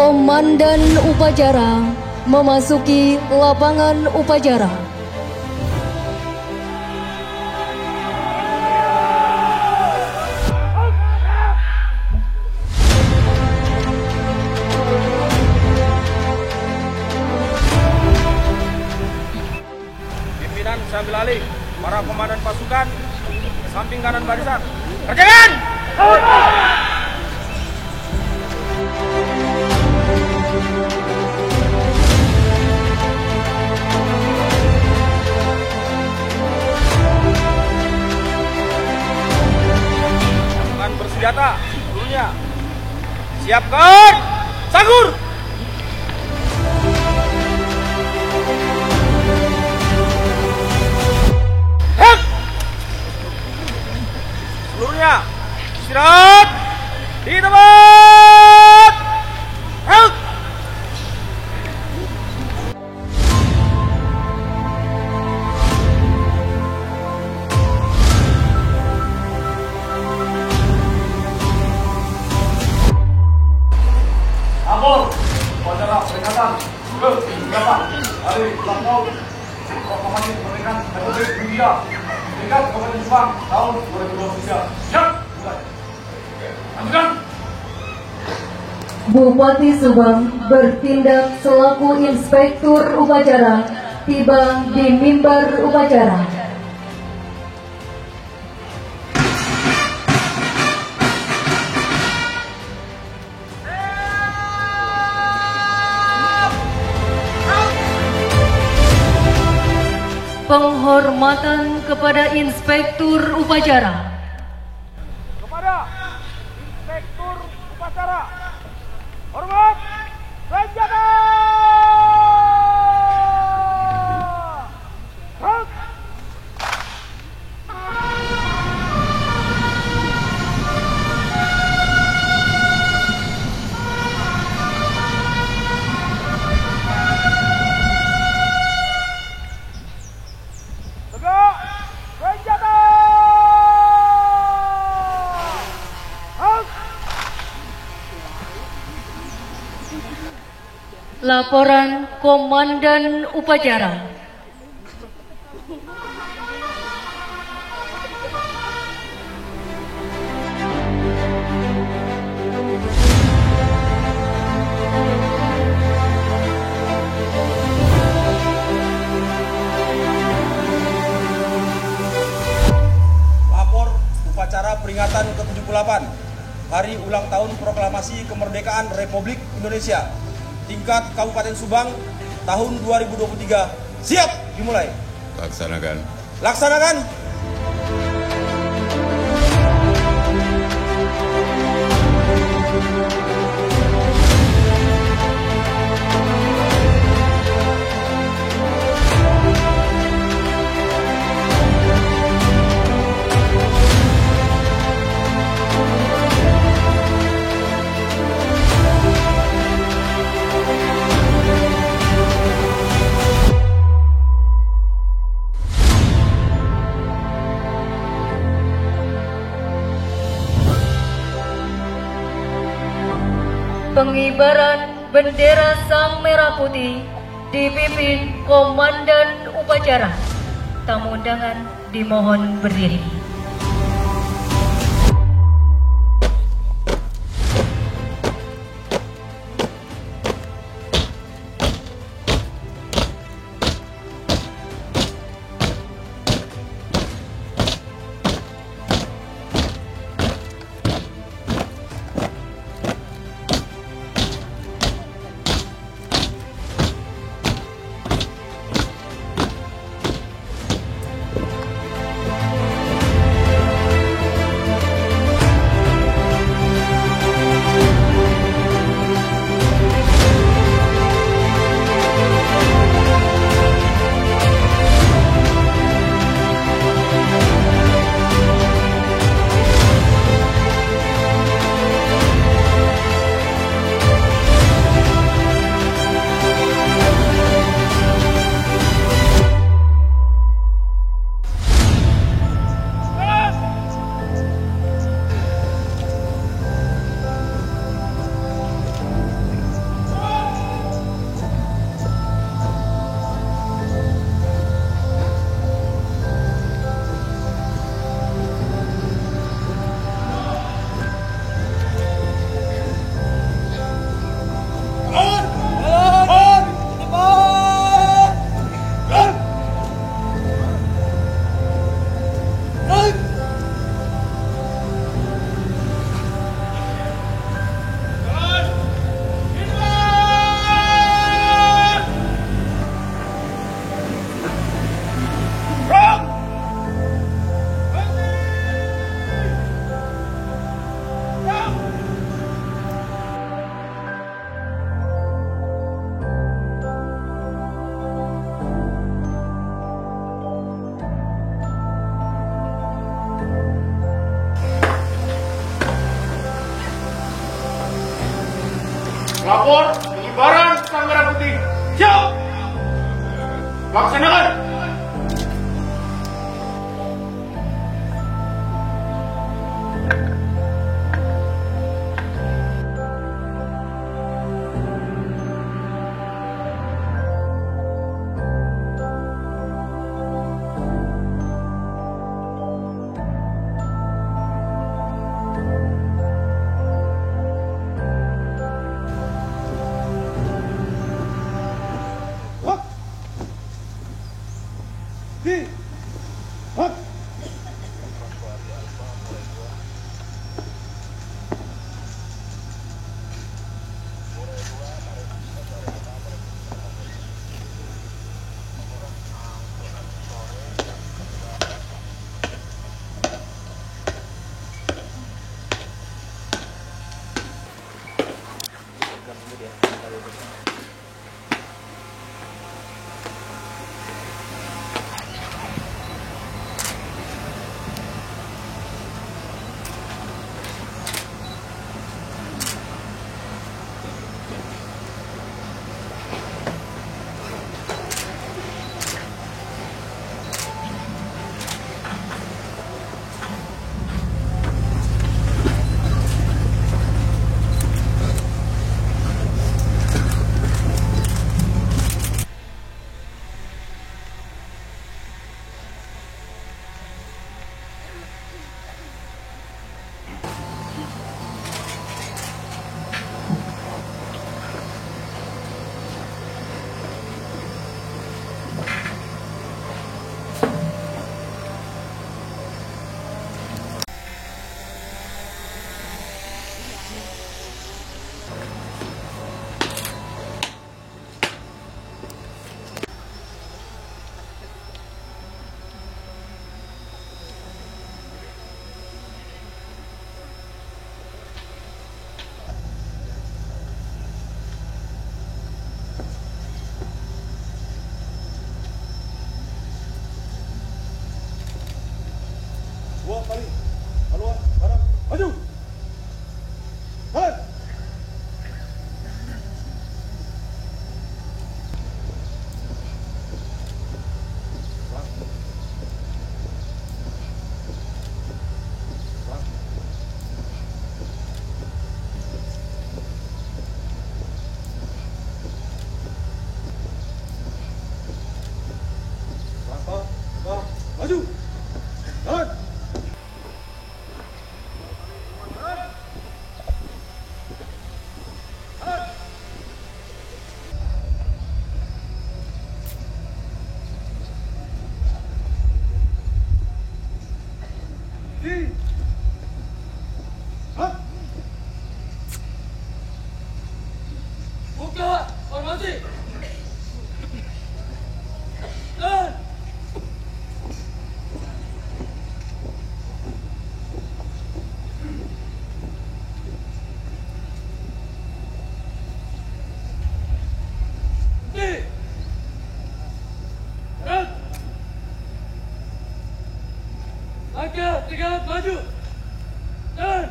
Komandan upacara memasuki lapangan upacara. Pimpinan saya ambil alih. Para komandan pasukan ke samping kanan barisan. Kerjakan! Pasukan bersenjata seluruhnya. Siapkan! Sanggur! Seluruhnya istirahat di tempat. Help! Lapor upacara peringatan ke-8 hari ulang tahun proklamasi kemerdekaan Republik Indonesia tingkat Kabupaten Subang tahun 2023. Siap, mulai. Lanjutkan. Bupati Subang bertindak selaku inspektur upacara tiba di mimbar upacara. Penghormatan kepada inspektur upacara. Kepada inspektur upacara, hormat, senjata! Gerak! Tegak, senjata! Laporan Komandan Upacara. Lapor upacara peringatan ke-78 Hari Ulang Tahun Proklamasi Kemerdekaan Republik Indonesia tingkat Kabupaten Subang tahun 2023. Siap, dimulai. Laksanakan. Laksanakan. Pengibaran bendera Sang Merah Putih dipimpin Komandan Upacara. Tamu undangan dimohon berdiri. Lapor pengibaran sang merah putih. Siap. Laksanakan. Dua kali. Haluan, barang, maju. Hai. Maju. Jalan. Buka formasi. Langkah 3 maju. Dan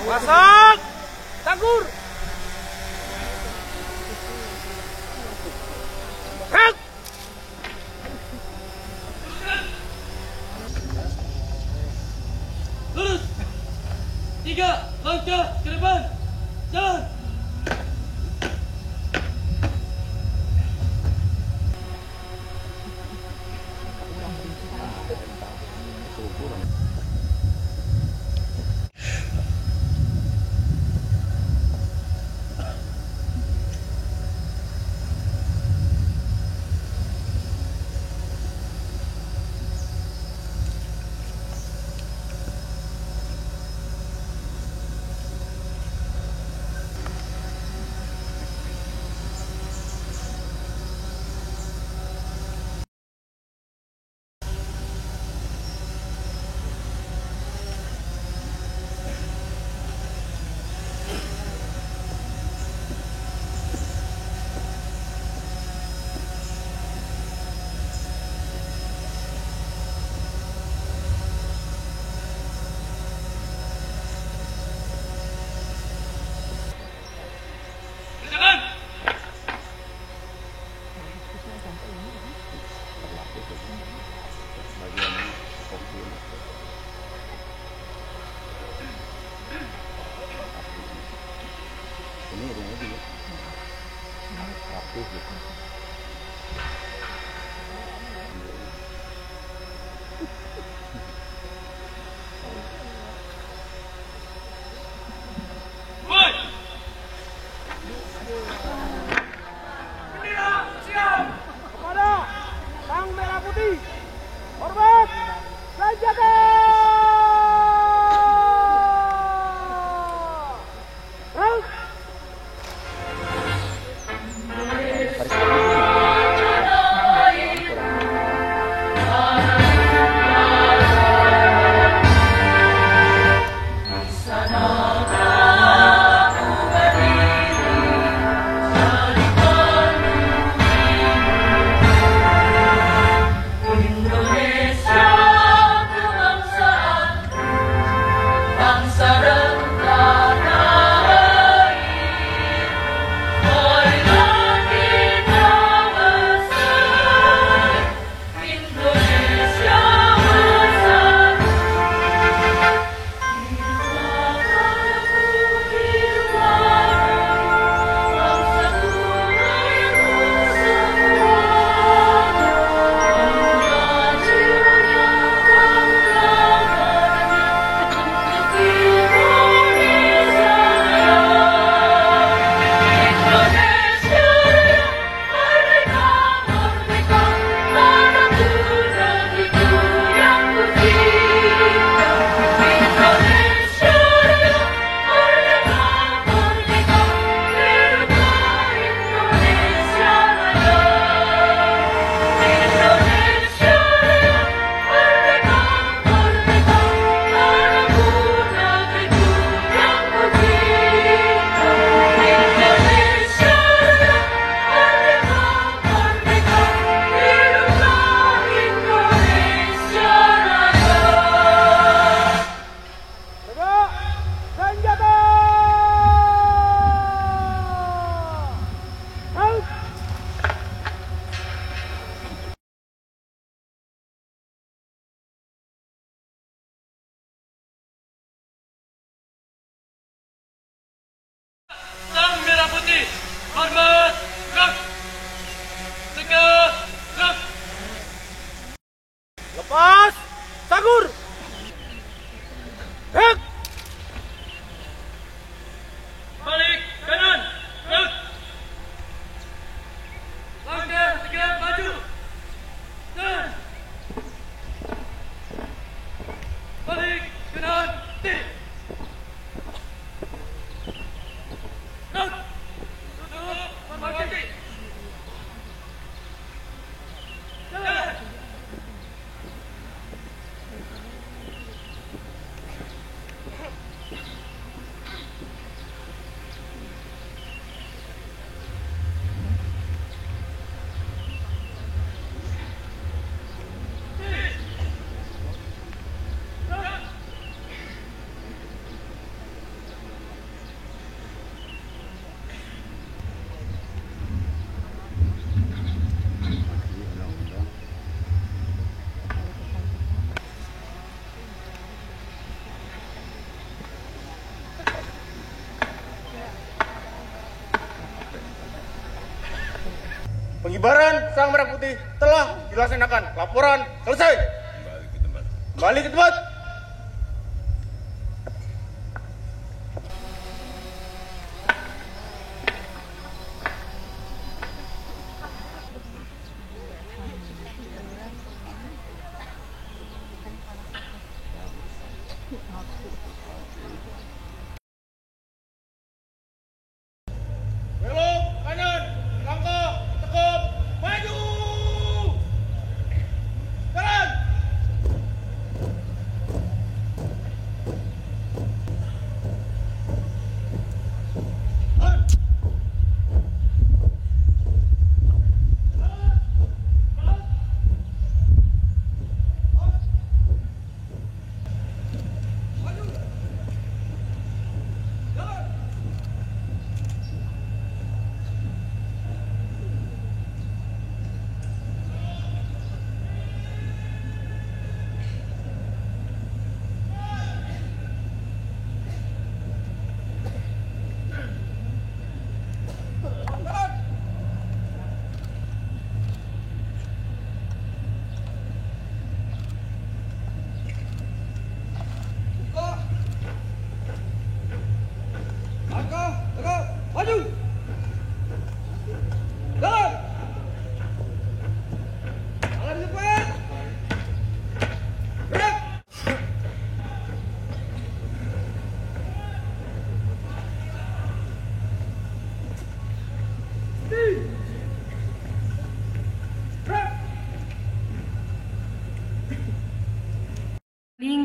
Pasang! Tanggur! Rak! lurus. 3 langkah ke depan. Jalan. Rapih gitu. Woi! Bendera siap kepada Sang Merah Putih. Hormat, senjata. Round. Sang Merah Putih, hormat, gerak. Tegak, gerak. Lepas, sagur. Hek. Balik kanan, gerak. Langkah tegak maju. Dan balik kanan, tik. Gerak. Tutup, berbagi. Jalan. Pengibaran Sang Merah Putih telah dilaksanakan. Laporan selesai. Kembali ke tempat. Belok kanan, langkah, tekap, maju. Jalan.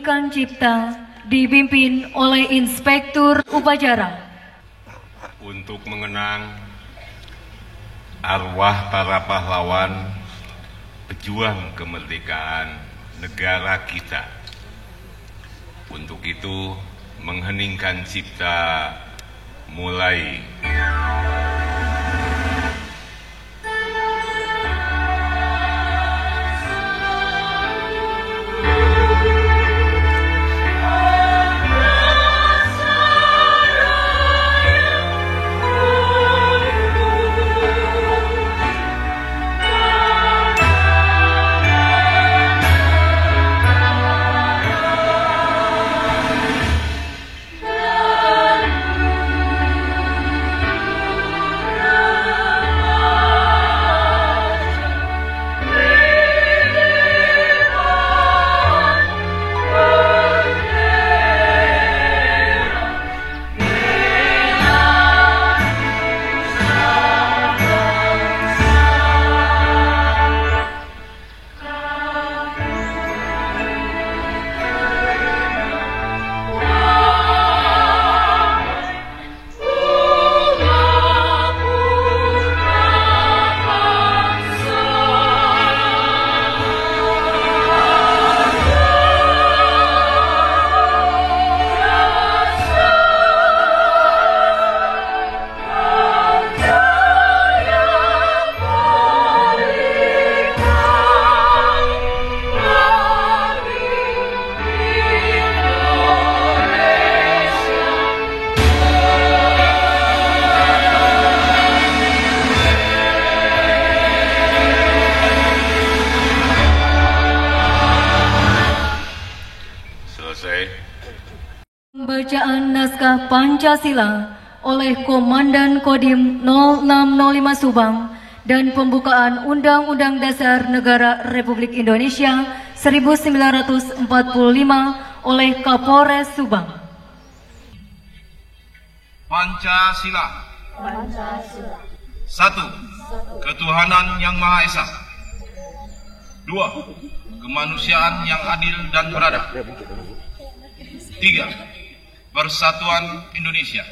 mengheningkan cipta dipimpin oleh Inspektur Upacara. Untuk mengenang arwah para pahlawan pejuang kemerdekaan negara kita. Untuk itu mengheningkan cipta mulai. Pembacaan naskah Pancasila oleh Komandan Kodim 0605 Subang dan pembukaan Undang-Undang Dasar Negara Republik Indonesia 1945 oleh Kapolres Subang. Pancasila. 1. Ketuhanan yang Maha Esa. 2. Kemanusiaan yang adil dan beradab. 3. Persatuan Indonesia.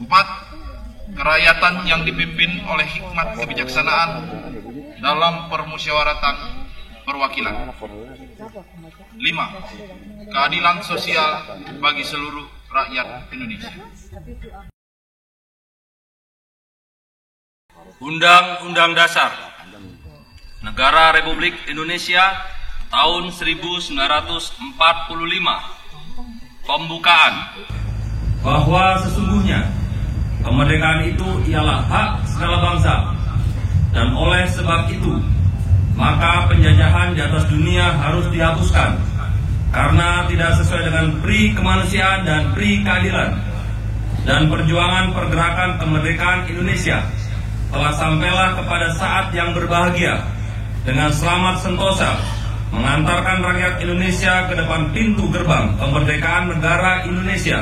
4. Kerakyatan yang dipimpin oleh hikmat kebijaksanaan dalam permusyawaratan perwakilan. 5. Keadilan sosial bagi seluruh rakyat Indonesia. Undang-Undang Dasar Negara Republik Indonesia tahun 1945. Pembukaan. Bahwa sesungguhnya kemerdekaan itu ialah hak segala bangsa, dan oleh sebab itu maka penjajahan di atas dunia harus dihapuskan karena tidak sesuai dengan pri kemanusiaan dan pri keadilan. Dan perjuangan pergerakan kemerdekaan Indonesia telah sampailah kepada saat yang berbahagia dengan selamat sentosa mengantarkan rakyat Indonesia ke depan pintu gerbang kemerdekaan negara Indonesia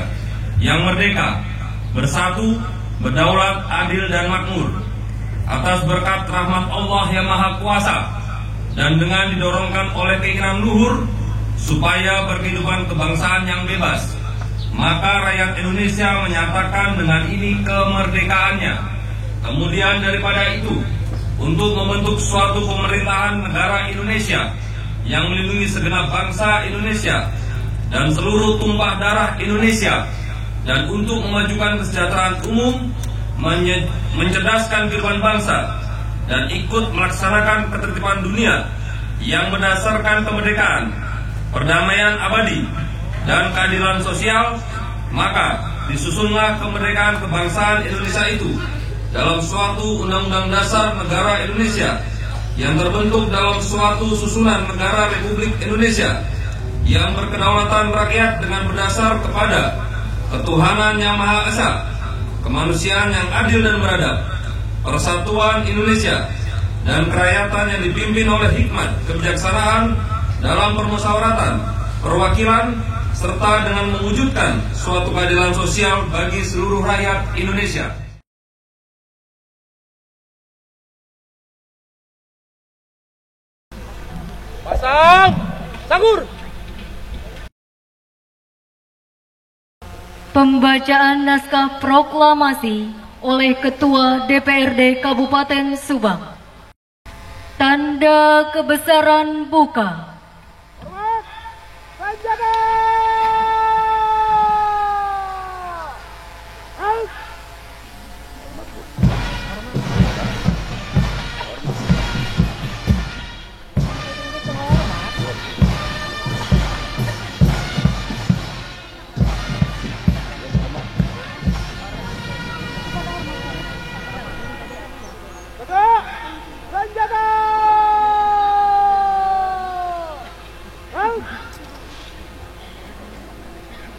yang merdeka, bersatu, berdaulat, adil dan makmur atas berkat rahmat Allah yang Maha Kuasa dan dengan didorongkan oleh keinginan luhur supaya berkehidupan kebangsaan yang bebas, maka rakyat Indonesia menyatakan dengan ini kemerdekaannya. Kemudian daripada itu, untuk membentuk suatu pemerintahan negara Indonesia yang melindungi segenap bangsa Indonesia dan seluruh tumpah darah Indonesia, dan untuk memajukan kesejahteraan umum, mencerdaskan kehidupan bangsa, dan ikut melaksanakan ketertiban dunia yang berdasarkan kemerdekaan, perdamaian abadi, dan keadilan sosial, maka disusunlah kemerdekaan kebangsaan Indonesia itu dalam suatu Undang-Undang Dasar Negara Indonesia yang terbentuk dalam suatu susunan negara Republik Indonesia yang berkedaulatan rakyat dengan berdasar kepada ketuhanan yang Maha Esa, kemanusiaan yang adil dan beradab, persatuan Indonesia, dan kerakyatan yang dipimpin oleh hikmat kebijaksanaan dalam permusyawaratan, perwakilan, serta dengan mewujudkan suatu keadilan sosial bagi seluruh rakyat Indonesia. Pasang, sanggur. Pembacaan naskah proklamasi oleh Ketua DPRD Kabupaten Subang. Tanda kebesaran buka.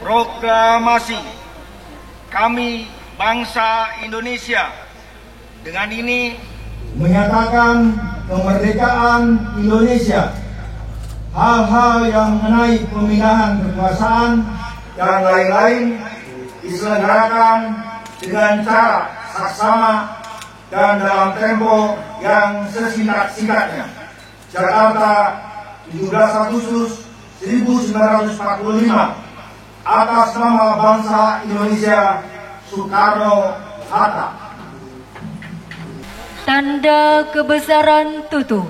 Proklamasi kami bangsa Indonesia dengan ini menyatakan kemerdekaan Indonesia. Hal-hal yang mengenai pemindahan kekuasaan dan lain-lain diselenggarakan dengan cara saksama dan dalam tempo yang sesingkat-singkatnya. Jakarta, 17 Agustus 1945. Atas nama bangsa Indonesia, Soekarno-Hatta. Tanda kebesaran tutup.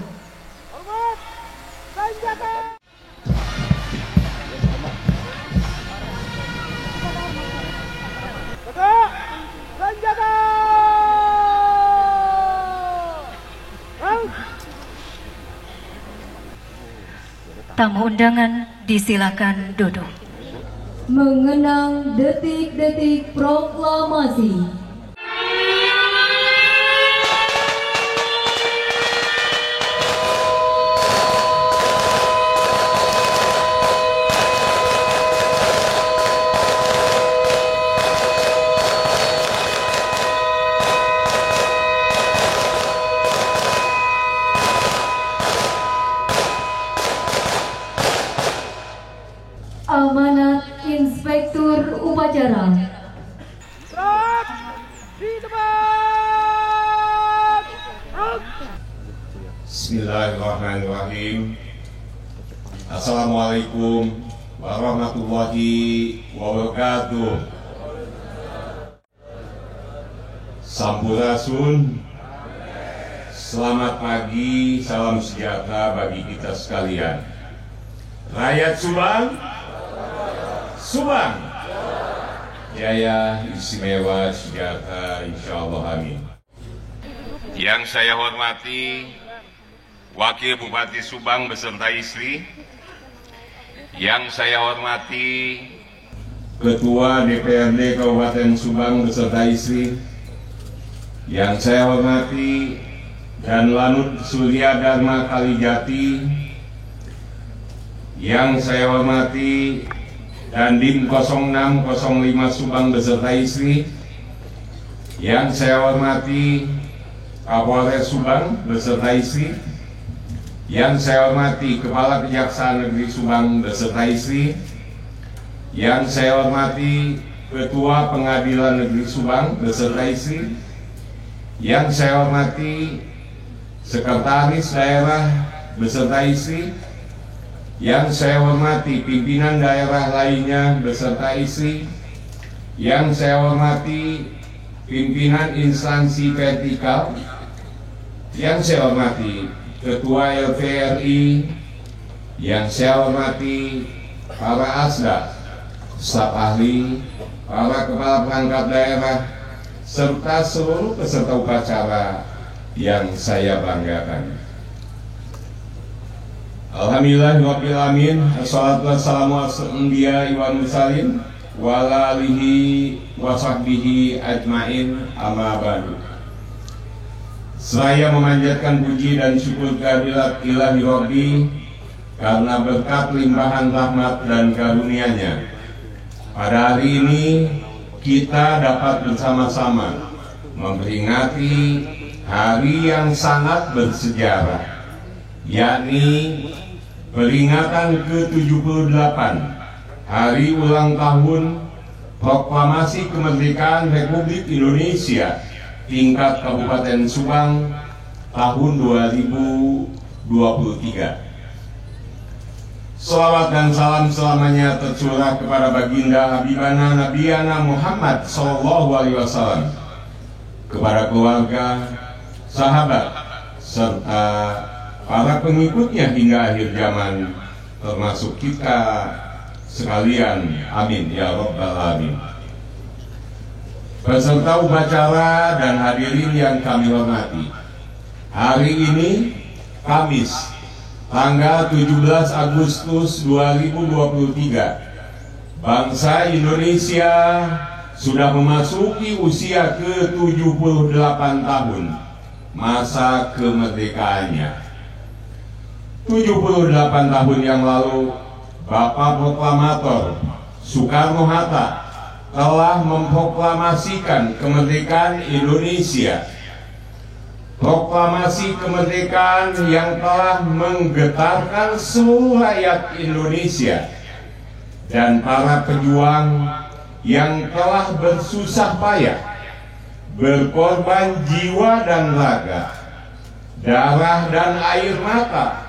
Tamu undangan disilakan duduk. Mengenang detik-detik proklamasi. Amanat Inspektur Upacara. Bismillahirrahmanirrahim. Assalamualaikum warahmatullahi wabarakatuh. Sampurasun. Selamat pagi, salam sejahtera bagi kita sekalian. Rakyat Subang, Subang jaya, istimewa, sejahtera, insyaallah, amin. Yang saya hormati Wakil Bupati Subang beserta istri, yang saya hormati Ketua DPRD Kabupaten Subang beserta istri, yang saya hormati Dan Lanut Surya Dharma Kalijati, yang saya hormati Dandim 0605 Subang beserta istri, yang saya hormati Kapolres Subang beserta istri, yang saya hormati Kepala Kejaksaan Negeri Subang beserta istri, yang saya hormati Ketua Pengadilan Negeri Subang beserta istri, yang saya hormati Sekretaris Daerah beserta istri, yang saya hormati pimpinan daerah lainnya beserta istri, yang saya hormati pimpinan instansi vertikal, yang saya hormati Ketua LVRI, yang saya hormati para asda, staf ahli, para kepala perangkat daerah, serta seluruh peserta upacara yang saya banggakan. Alhamdulillahirabbil alamin, wassalatu wassalamu ala anbiya'i wal mursalin wa ala alihi wa sahbihi ajmain, amma ba'du. Saya memanjatkan puji dan syukur kehadirat Ilahi Rabbi karena berkat limpahan rahmat dan karunia-Nya. Pada hari ini kita dapat bersama-sama memperingati hari yang sangat bersejarah, yakni peringatan ke-78 Hari Ulang Tahun Proklamasi Kemerdekaan Republik Indonesia tingkat Kabupaten Subang tahun 2023. Salawat dan salam selamanya tercurah kepada baginda Habibana Nabiyana Muhammad Sallallahu Alaihi Wasallam, kepada keluarga, sahabat, serta para pengikutnya hingga akhir zaman, termasuk kita sekalian. Amin ya Rabbal Alamin. Peserta upacara dan hadirin yang kami hormati, hari ini Kamis tanggal 17 Agustus 2023, bangsa Indonesia sudah memasuki usia ke-78 tahun masa kemerdekaannya. 78 tahun yang lalu, Bapak Proklamator Soekarno-Hatta telah memproklamasikan kemerdekaan Indonesia. Proklamasi kemerdekaan yang telah menggetarkan seluruh rakyat Indonesia dan para pejuang yang telah bersusah payah, berkorban jiwa dan raga, darah dan air mata,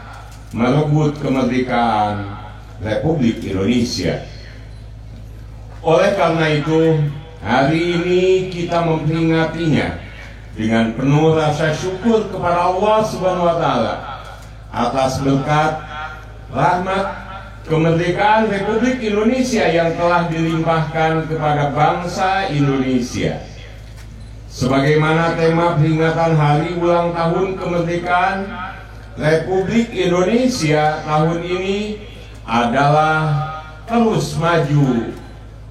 merebut kemerdekaan Republik Indonesia. Oleh karena itu, hari ini kita memperingatinya dengan penuh rasa syukur kepada Allah Subhanahu wa Ta'ala atas berkat, rahmat, kemerdekaan Republik Indonesia yang telah dilimpahkan kepada bangsa Indonesia. Sebagaimana tema peringatan hari ulang tahun kemerdekaan Republik Indonesia tahun ini adalah terus maju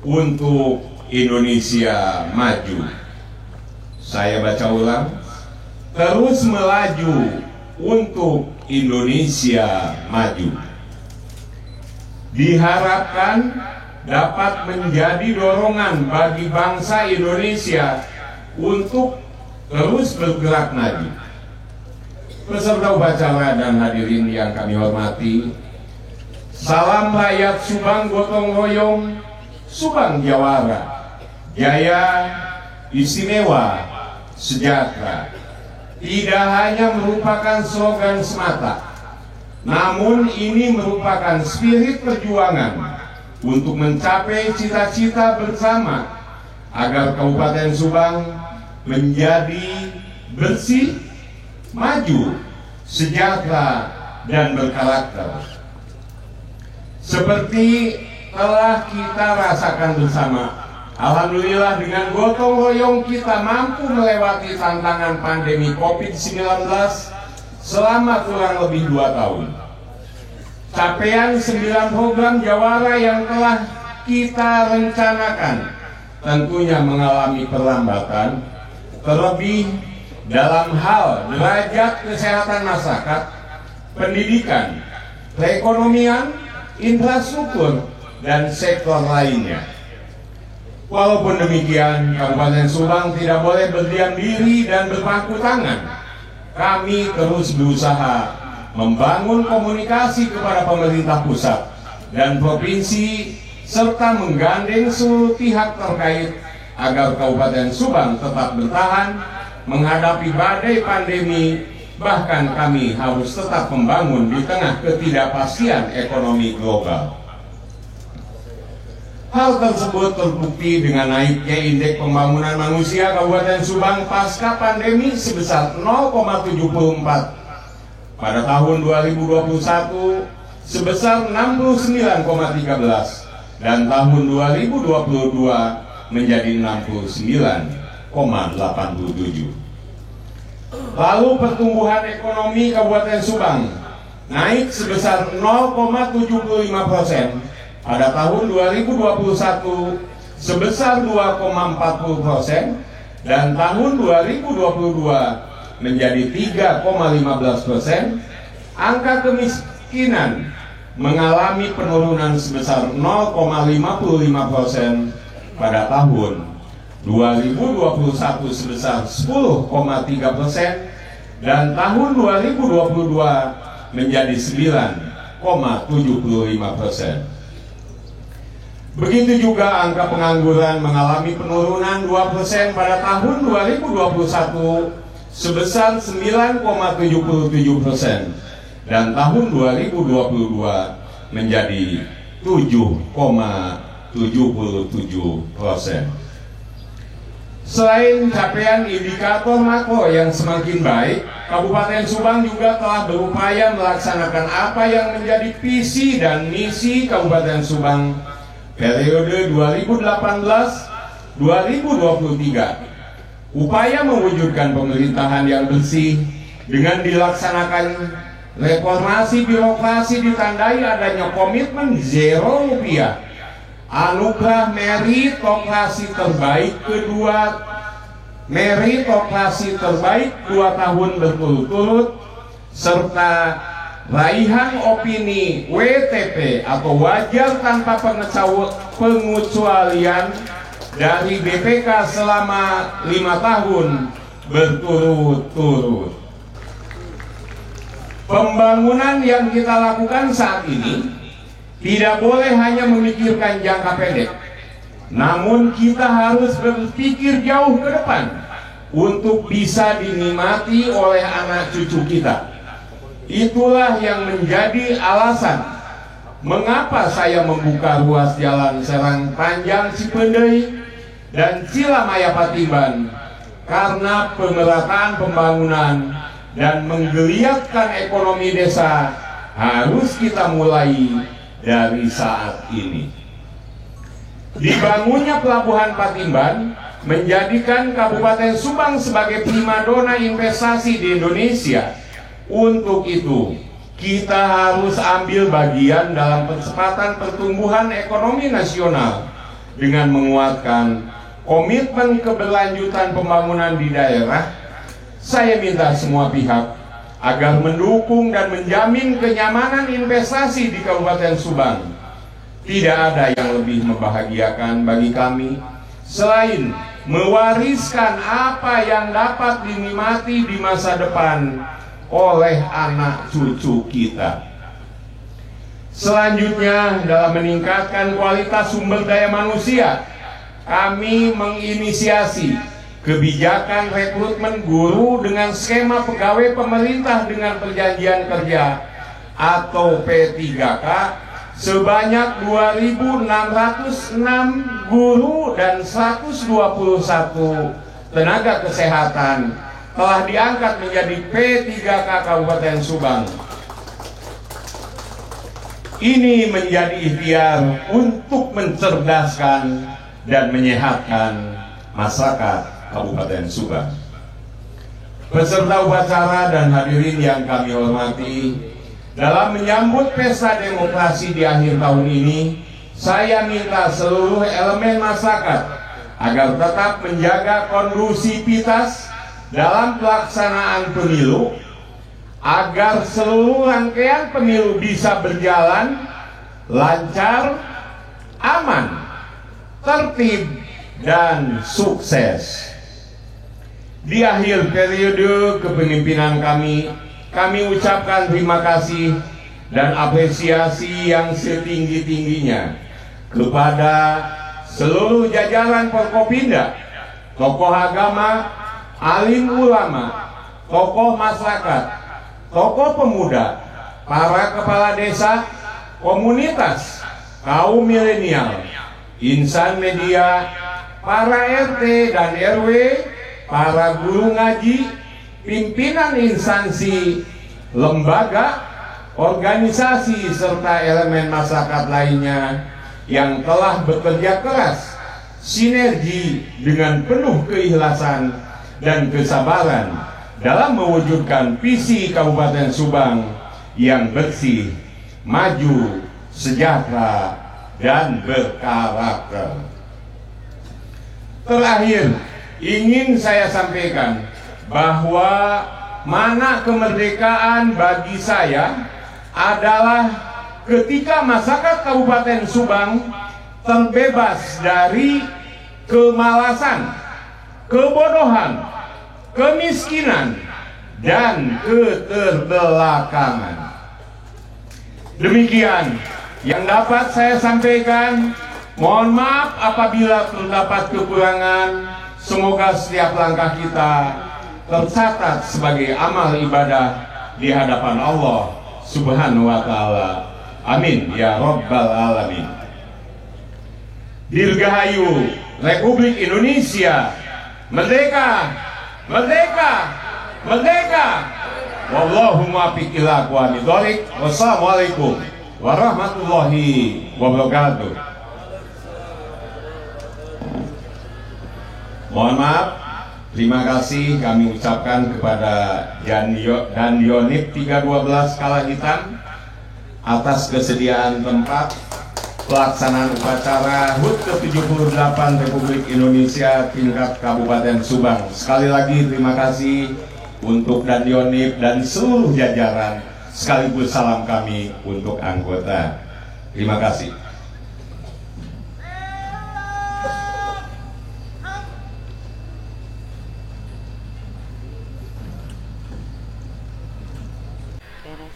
untuk Indonesia maju. Saya baca ulang, terus melaju untuk Indonesia maju. Diharapkan dapat menjadi dorongan bagi bangsa Indonesia untuk terus bergerak maju. Peserta upacara dan hadirin yang kami hormati, salam rakyat Subang gotong royong, Subang Jawara, jaya, istimewa, sejahtera. Tidak hanya merupakan slogan semata, namun ini merupakan spirit perjuangan untuk mencapai cita-cita bersama agar Kabupaten Subang menjadi bersih, maju, sejahtera, dan berkarakter. Seperti telah kita rasakan bersama, alhamdulillah dengan gotong royong kita mampu melewati tantangan pandemi COVID-19 selama kurang lebih 2 tahun. Capaian 9 program Jawara yang telah kita rencanakan tentunya mengalami perlambatan, terlebih dalam hal derajat kesehatan masyarakat, pendidikan, perekonomian, infrastruktur, dan sektor lainnya. Walaupun demikian, Kabupaten Subang tidak boleh berdiam diri dan berpangku tangan. Kami terus berusaha membangun komunikasi kepada pemerintah pusat dan provinsi, serta menggandeng seluruh pihak terkait agar Kabupaten Subang tetap bertahan menghadapi badai pandemi. Bahkan kami harus tetap membangun di tengah ketidakpastian ekonomi global. Hal tersebut terbukti dengan naiknya indeks pembangunan manusia Kabupaten Subang pasca pandemi sebesar 0,74 pada tahun 2021, sebesar 69,13, dan tahun 2022 menjadi 69,87. Lalu pertumbuhan ekonomi Kabupaten Subang naik sebesar 0,75% pada tahun 2021, sebesar 2,40%, dan tahun 2022 menjadi 3,15%. Angka kemiskinan mengalami penurunan sebesar 0,55% pada tahun 2021 sebesar 10,3%, dan tahun 2022 menjadi 9,75%. Begitu juga angka pengangguran mengalami penurunan 2% pada tahun 2021 sebesar 9,77%, dan tahun 2022 menjadi 7,77%. Selain capaian indikator makro yang semakin baik, Kabupaten Subang juga telah berupaya melaksanakan apa yang menjadi visi dan misi Kabupaten Subang periode 2018-2023. Upaya mewujudkan pemerintahan yang bersih dengan dilaksanakan reformasi birokrasi ditandai adanya komitmen zero rupiah, anugerah meritokrasi terbaik meritokrasi terbaik 2 tahun berturut-turut, serta raihan opini WTP atau wajar tanpa pengecualian dari BPK selama 5 tahun berturut-turut. Pembangunan yang kita lakukan saat ini tidak boleh hanya memikirkan jangka pendek, namun kita harus berpikir jauh ke depan untuk bisa dinikmati oleh anak cucu kita. Itulah yang menjadi alasan mengapa saya membuka ruas jalan Serang Panjang Cipendei dan Cilamaya Patimban, karena pemerataan pembangunan dan menggeliatkan ekonomi desa harus kita mulai dari saat ini. Dibangunnya Pelabuhan Patimban menjadikan Kabupaten Subang sebagai primadona investasi di Indonesia. Untuk itu, kita harus ambil bagian dalam percepatan pertumbuhan ekonomi nasional dengan menguatkan komitmen keberlanjutan pembangunan di daerah. Saya minta semua pihak agar mendukung dan menjamin kenyamanan investasi di Kabupaten Subang. Tidak ada yang lebih membahagiakan bagi kami selain mewariskan apa yang dapat dinikmati di masa depan oleh anak cucu kita. Selanjutnya, dalam meningkatkan kualitas sumber daya manusia, kami menginisiasi kebijakan rekrutmen guru dengan skema pegawai pemerintah dengan perjanjian kerja atau P3K sebanyak 2.606 guru dan 121 tenaga kesehatan telah diangkat menjadi P3K Kabupaten Subang. Ini menjadi ikhtiar untuk mencerdaskan dan menyehatkan masyarakat Kabupaten Subang. Peserta upacara dan hadirin yang kami hormati, dalam menyambut pesta demokrasi di akhir tahun ini, saya minta seluruh elemen masyarakat agar tetap menjaga kondusivitas dalam pelaksanaan pemilu, agar seluruh rangkaian pemilu bisa berjalan lancar, aman, tertib, dan sukses. Di akhir periode kepemimpinan kami ucapkan terima kasih dan apresiasi yang setinggi-tingginya kepada seluruh jajaran Forkopimda, tokoh agama, alim ulama, tokoh masyarakat, tokoh pemuda, para kepala desa, komunitas, kaum milenial, insan media, para RT dan RW, para guru ngaji, pimpinan instansi, lembaga, organisasi, serta elemen masyarakat lainnya yang telah bekerja keras, sinergi dengan penuh keikhlasan dan kesabaran dalam mewujudkan visi Kabupaten Subang yang bersih, maju, sejahtera, dan berkarakter. Terakhir, ingin saya sampaikan bahwa makna kemerdekaan bagi saya adalah ketika masyarakat Kabupaten Subang terbebas dari kemalasan, kebodohan, kemiskinan, dan keterbelakangan. Demikian yang dapat saya sampaikan. Mohon maaf apabila terdapat kekurangan. Semoga setiap langkah kita tercatat sebagai amal ibadah di hadapan Allah Subhanahu wa Ta'ala. Amin ya Rabbal Alamin. Dirgahayu Republik Indonesia merdeka, merdeka, merdeka. Wallahu muwaffiq ila aqwamit thoriq. Wassalamualaikum warahmatullahi wabarakatuh. Mohon maaf, terima kasih kami ucapkan kepada Danionip 312 Kala Hitam atas kesediaan tempat pelaksanaan upacara HUT ke-78 Republik Indonesia tingkat Kabupaten Subang. Sekali lagi terima kasih untuk Danionip dan seluruh jajaran, sekaligus salam kami untuk anggota. Terima kasih.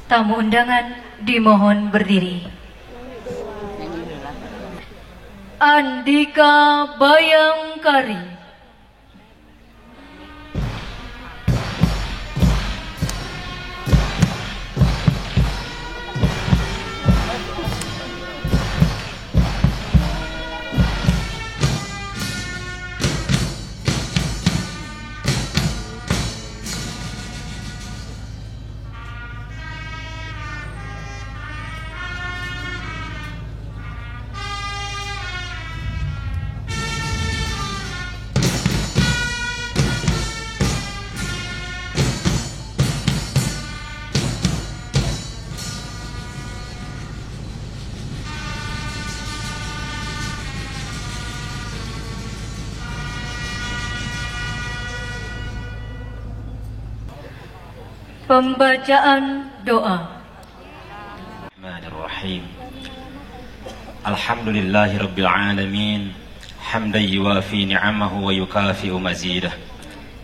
Tamu undangan dimohon berdiri. Andika Bayangkari. Pembacaan doa. Bismillahirrahmanirrahim. Alhamdulillahirabbil alamin, hamdan yuwafi ni'amahu wa yukafi'u mazidah.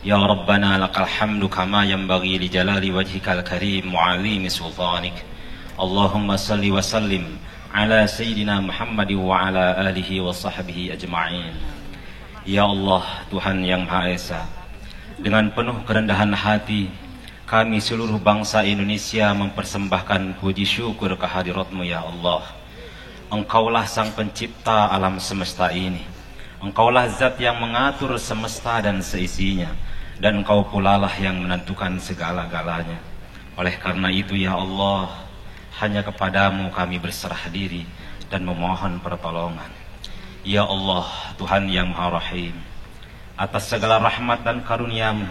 Ya Rabbana lakal hamdu kama yanbaghi li jalali wajhikal karim wa 'azimi sultanik. Allahumma salli wa sallim ala sayyidina Muhammad wa ala alihi wa sahbihi ajma'in. Ya Allah, Tuhan yang Maha Esa, dengan penuh kerendahan hati kami seluruh bangsa Indonesia mempersembahkan puji syukur kehadirat-Mu ya Allah. Engkaulah sang pencipta alam semesta ini. Engkaulah zat yang mengatur semesta dan seisinya, dan Engkau pula lah yang menentukan segala-galanya. Oleh karena itu ya Allah, hanya kepadamu kami berserah diri dan memohon pertolongan. Ya Allah, Tuhan yang Maha Rahim, atas segala rahmat dan karunia-Mu,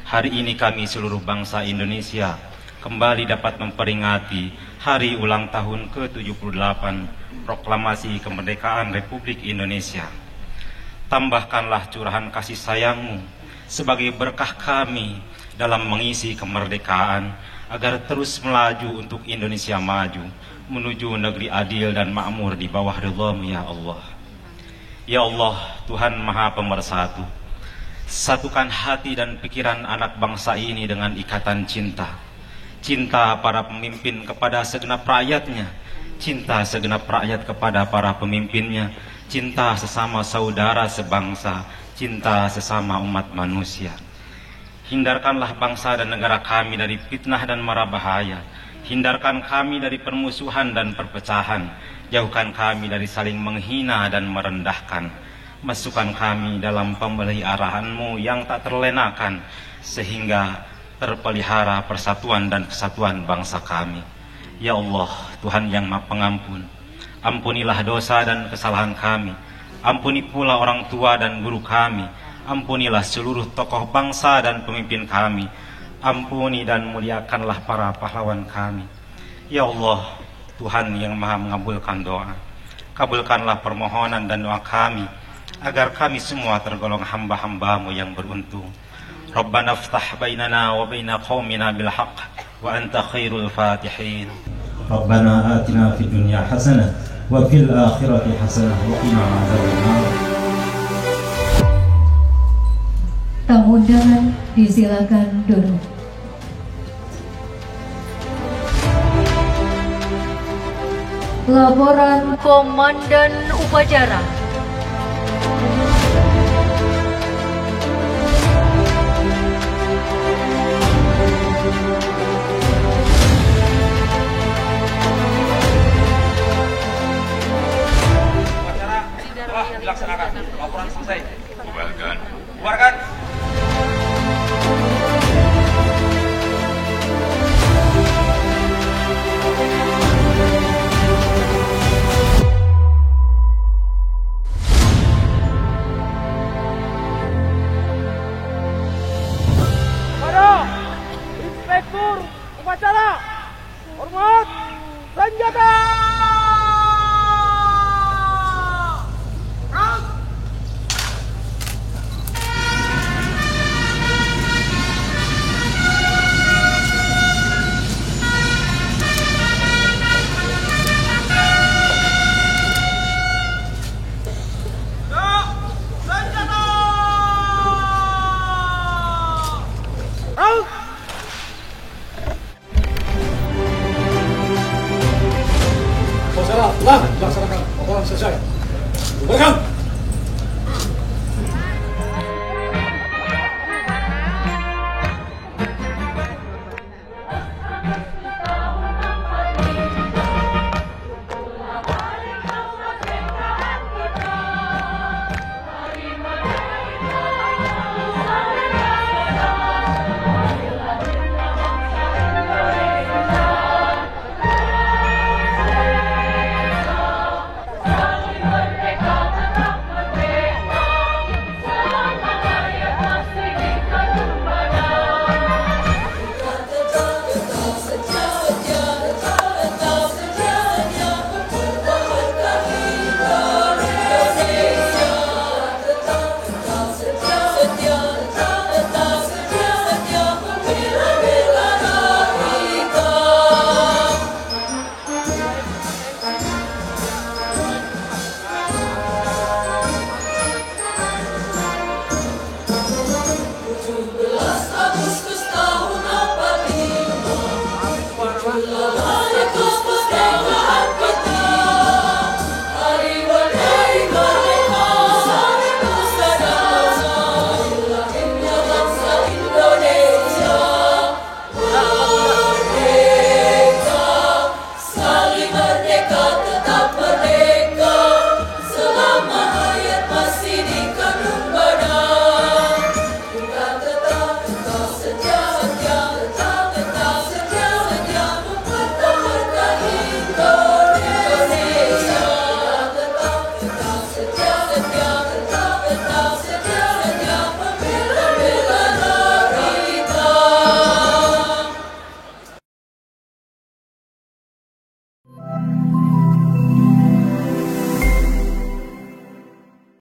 hari ini kami seluruh bangsa Indonesia kembali dapat memperingati hari ulang tahun ke-78 Proklamasi Kemerdekaan Republik Indonesia. Tambahkanlah curahan kasih sayang-Mu sebagai berkah kami dalam mengisi kemerdekaan, agar terus melaju untuk Indonesia maju menuju negeri adil dan makmur di bawah ridha-Mu ya Allah. Ya Allah, Tuhan Maha Pemersatu, satukan hati dan pikiran anak bangsa ini dengan ikatan cinta. Cinta para pemimpin kepada segenap rakyatnya, cinta segenap rakyat kepada para pemimpinnya, cinta sesama saudara sebangsa, cinta sesama umat manusia. Hindarkanlah bangsa dan negara kami dari fitnah dan mara bahaya. Hindarkan kami dari permusuhan dan perpecahan. Jauhkan kami dari saling menghina dan merendahkan. Masukkan kami dalam pemeliharaan-Mu yang tak terlenakan, sehingga terpelihara persatuan dan kesatuan bangsa kami. Ya Allah, Tuhan yang Maha Pengampun, ampunilah dosa dan kesalahan kami. Ampuni pula orang tua dan guru kami. Ampunilah seluruh tokoh bangsa dan pemimpin kami. Ampuni dan muliakanlah para pahlawan kami. Ya Allah, Tuhan yang Maha mengabulkan doa, kabulkanlah permohonan dan doa kami, agar kami semua tergolong hamba-hamba-Mu yang beruntung. Rabbana ftah bainana wa baina qaumina bil haqq wa anta khairul fatihin. Rabbana atina fid dunya hasanah wa fil akhirati hasanah wa qina adzabannar. Tamu undangan disilakan duduk. Laporan Komandan Upacara.